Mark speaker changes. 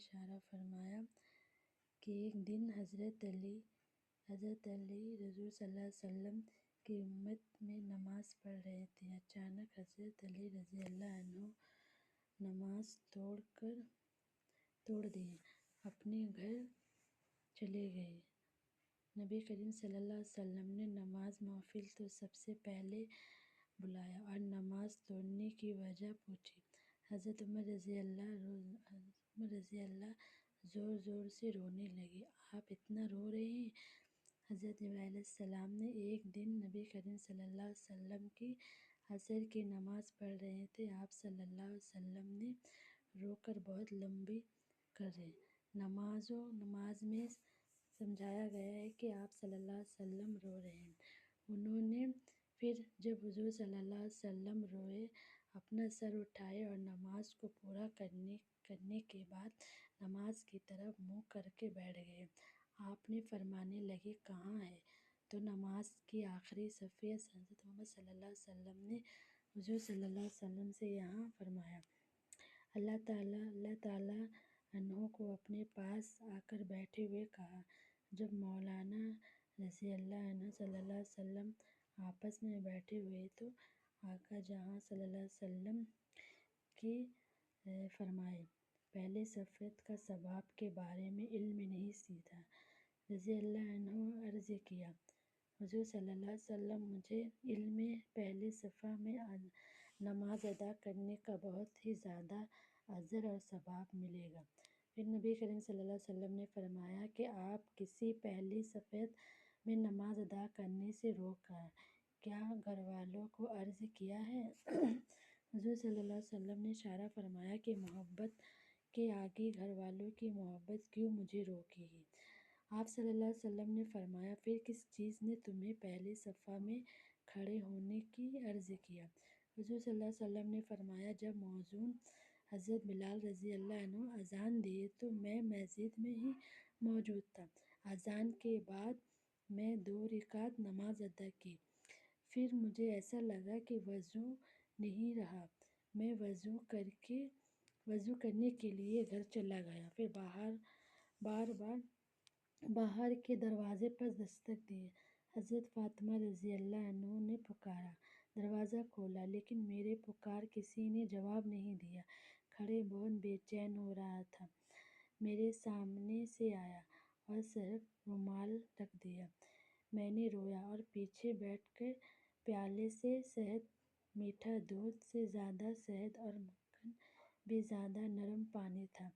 Speaker 1: اشارہ فرمایا کہ ایک دن حضرت علی حضور صلی اللہ علیہ وسلم کی امت میں نماز پڑھ رہے تھے۔ اچانک حضرت علی رضی اللہ عنہ نماز توڑ دیے اپنے گھر چلے گئے۔ نبی کریم صلی اللہ علیہ وسلم نے نماز محفل تو سب سے پہلے بلایا اور نماز توڑنے کی وجہ پوچھی۔ حضرت عمر رضی اللہ زور زور سے رونے لگے۔ آپ اتنا رو رہے ہیں؟ حضرت جبرائیل علیہ السلام نے ایک دن نبی کریم صلی اللہ علیہ وسلم کی عصر کی نماز پڑھ رہے تھے، آپ صلی اللہ علیہ وسلم نے رو کر بہت لمبی کر رہے۔ نماز میں سمجھایا گیا ہے کہ آپ صلی اللہ علیہ وسلم رو رہے ہیں۔ انہوں نے پھر جب حضور صلی اللہ علیہ وسلم روئے، اپنا سر اٹھائے اور نماز کو پورا کرنے کے بعد نماز کی طرف منہ کر کے بیٹھ گئے۔ آپ نے فرمانے لگے، کہاں ہے؟ تو نماز کی آخری صفحے حضرت محمد صلی اللہ علیہ وسلم نے حضور صلی اللہ علیہ وسلم سے یہاں فرمایا۔ اللہ تعالیٰ عنہ کو اپنے پاس آ کر بیٹھے ہوئے کہا۔ جب مولانا رضی اللہ عنہ صلی اللہ علیہ وسلم آپس میں بیٹھے ہوئے تو آقا جہاں صلی اللہ علیہ وسلم کی فرمائے، پہلے صفحت کا ثواب کے بارے میں علم نہیں تھا۔ رضی اللہ عنہ عرض کیا، حضور صلی اللہ علیہ وسلم، مجھے علم پہلے صفحہ میں نماز ادا کرنے کا بہت ہی زیادہ اجر اور ثواب ملے گا۔ پھر نبی کریم صلی اللہ علیہ وسلم نے فرمایا کہ آپ کسی پہلی صفحت میں نماز ادا کرنے سے روکا، کیا گھر والوں کو عرض کیا ہے؟ حضور صلی اللہ علیہ وسلم نے اشارہ فرمایا کہ محبت کے آگے گھر والوں کی محبت کیوں مجھے روکے گی؟ آپ صلی اللہ علیہ وسلم نے فرمایا، پھر کس چیز نے تمہیں پہلے صفحہ میں کھڑے ہونے کی عرض کیا؟ حضور صلی اللہ علیہ وسلم نے فرمایا، جب مؤذن حضرت بلال رضی اللہ عنہ اذان دیے تو میں مسجد میں ہی موجود تھا۔ اذان کے بعد میں 2 رکعت نماز ادا کی، پھر مجھے ایسا لگا کہ وضو نہیں رہا، میں وضو کرنے کے لیے گھر چلا گیا، پھر باہر کے دروازے پر دستک دی، حضرت فاطمہ رضی اللہ عنہ نے پکارا، دروازہ کھولا، لیکن میرے پکار کسی نے جواب نہیں دیا۔ کھڑے بہت بے چین ہو رہا تھا، میرے سامنے سے آیا اور صرف رومال رکھ دیا۔ میں نے رویا اور پیچھے بیٹھ کر پیالے سے شہد، میٹھا دودھ سے زیادہ شہد اور مکھن بھی زیادہ نرم پانی تھا،